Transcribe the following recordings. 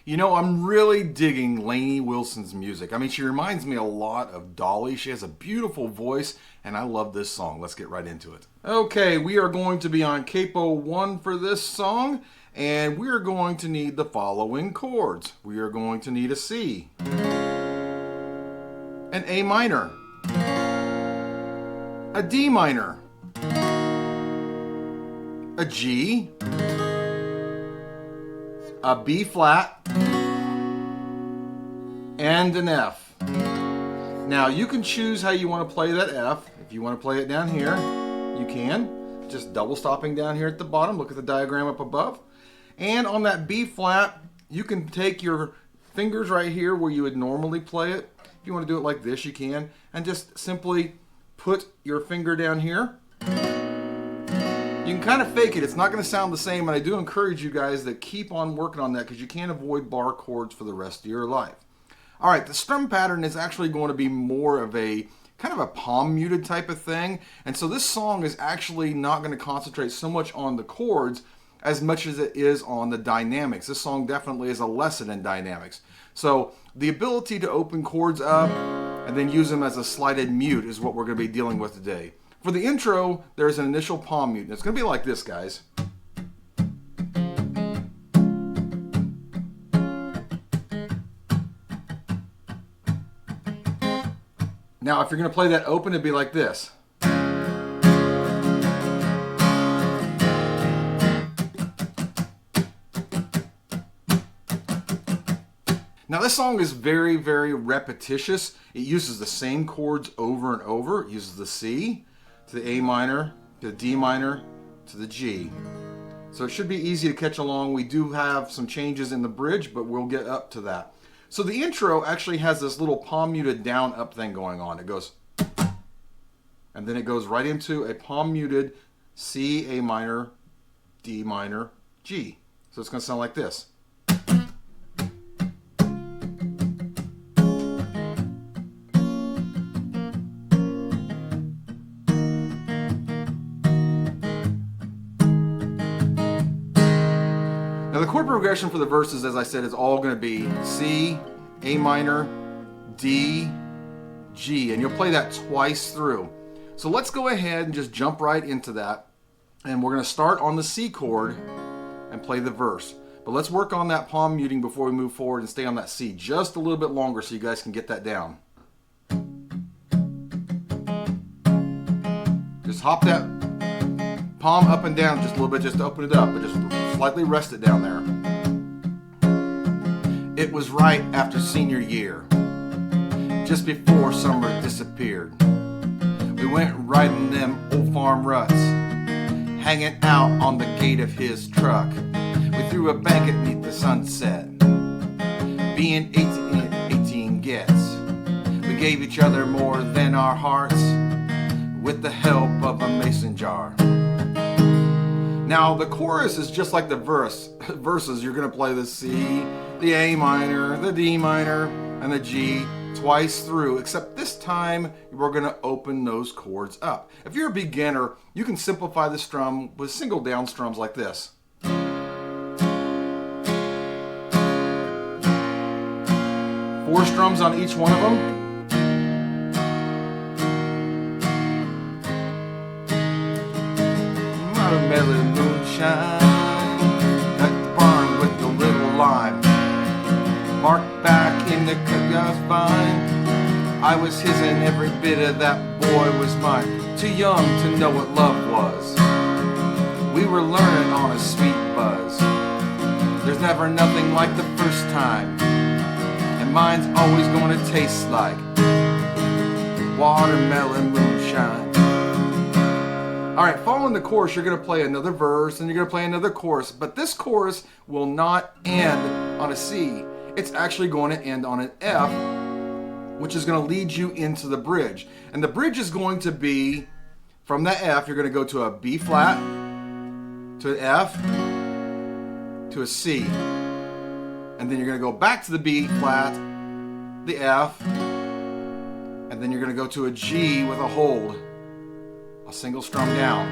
You know, I'm really digging Lainey Wilson's music. I mean, she reminds me a lot of Dolly. She has a beautiful voice, and I love this song. Let's get right into it. Okay, we are going to be on Capo 1 for this song, and we are going to need the following chords. We are going to need a C, an A minor, a D minor, a G, a B flat, and an F. Now you can choose how you want to play that F. If you want to play it down here, you can. Just double stopping down here at the bottom. Look at the diagram up above. And on that B flat, you can take your fingers right here where you would normally play it. If you want to do it like this, you can. And just simply put your finger down here. You can kind of fake it. It's not going to sound the same, and I do encourage you guys to keep on working on that because you can't avoid bar chords for the rest of your life. All right, the strum pattern is actually going to be more of a kind of a palm muted type of thing, and so this song is actually not going to concentrate so much on the chords as much as it is on the dynamics. This song definitely is a lesson in dynamics. So the ability to open chords up and then use them as a slided mute is what we're going to be dealing with today. For the intro, there's an initial palm mute, and it's going to be like this, guys. Now, if you're going to play that open, it'd be like this. Now, this song is very, very repetitious. It uses the same chords over and over. It uses the C to the A minor, to the D minor, to the G. So it should be easy to catch along. We do have some changes in the bridge, but we'll get up to that. So the intro actually has this little palm muted down up thing going on. It goes, and then it goes right into a palm muted C, A minor, D minor, G. So it's going to sound like this. Now the chord progression for the verses, as I said, is all going to be C, A minor, D, G, and you'll play that twice through. So let's go ahead and just jump right into that, and we're going to start on the C chord and play the verse. But let's work on that palm muting before we move forward and stay on that C just a little bit longer so you guys can get that down. Just hop that palm up and down just a little bit just to open it up, but just slightly rest it down there. It was right after senior year, just before summer disappeared. We went riding them old farm ruts, hanging out on the gate of his truck. We threw a blanket neath the sunset, being 18 gets. We gave each other more than our hearts, with the help of a mason jar. Now the chorus is just like the verses. You're going to play the C, the A minor, the D minor, and the G twice through, except this time we're going to open those chords up. If you're a beginner, you can simplify the strum with single down strums like this. 4 strums on each one of them. Watermelon moonshine at the barn with the little lime. Mark back in the cutgrass vine. I was his and every bit of that boy was mine. Too young to know what love was. We were learning on a sweet buzz. There's never nothing like the first time, and mine's always going to taste like watermelon moonshine. All right, following the chorus, you're going to play another verse, and you're going to play another chorus, but this chorus will not end on a C. It's actually going to end on an F, which is going to lead you into the bridge. And the bridge is going to be, from the F, you're going to go to a B flat, to an F, to a C. And then you're going to go back to the B flat, the F, and then you're going to go to a G with a hold. A single strum down.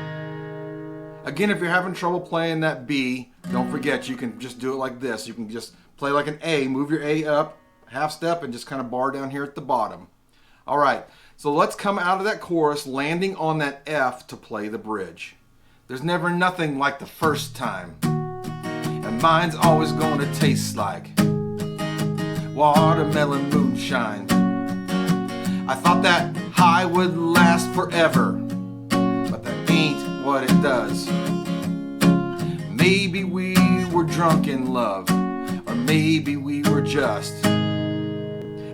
Again, if you're having trouble playing that B, don't forget you can just do it like this. You can just Play like an A. Move your A up, half step, and just kind of bar down here at the bottom. All right, so let's come out of that chorus, landing on that F to play the bridge. There's never nothing like the first time, and mine's always gonna taste like watermelon moonshine. I thought that high would last forever, but that ain't what it does. Maybe we were drunk in love, or maybe we were just.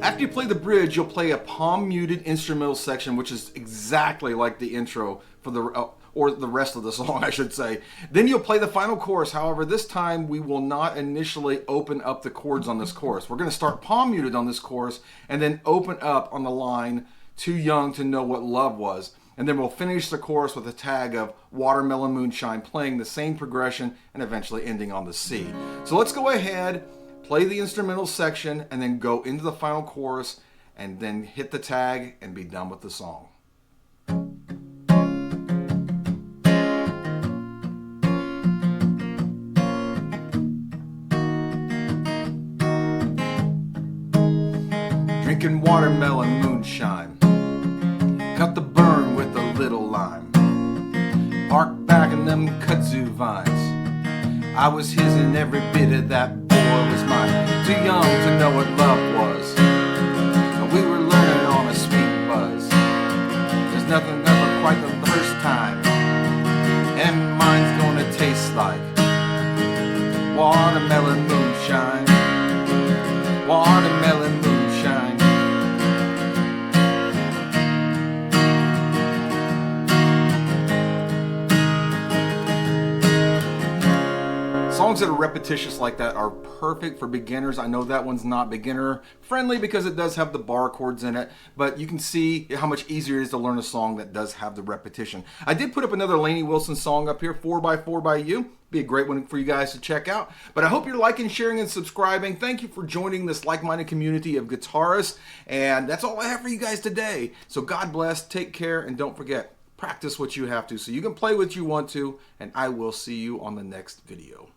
After you play the bridge, you'll play a palm muted instrumental section, which is exactly like the intro for or the rest of the song, I should say. Then you'll play the final chorus. However, this time we will not initially open up the chords on this chorus. We're going to start palm muted on this chorus and then open up on the line Too Young to Know What Love Was. And then we'll finish the chorus with a tag of Watermelon Moonshine, playing the same progression and eventually ending on the C. So let's go ahead, play the instrumental section, and then go into the final chorus and then hit the tag and be done with the song. Drinking watermelon moonshine, cut the burn with a little lime, parked back in them kudzu vines. I was his and every bit of that boy was mine. Too young to know what love was, but we were learning on a sweet buzz. There's nothing ever quite the first time, and mine's gonna taste like watermelon moonshine, watermelon moonshine. Songs that are repetitious like that are perfect for beginners. I know that one's not beginner friendly because it does have the bar chords in it, but you can see how much easier it is to learn a song that does have the repetition. I did put up another Lainey Wilson song up here, 4x4 by You. Be a great one for you guys to check out. But I hope you're liking, sharing, and subscribing. Thank you for joining this like-minded community of guitarists. And that's all I have for you guys today. So God bless, take care, and don't forget, practice what you have to so you can play what you want to, and I will see you on the next video.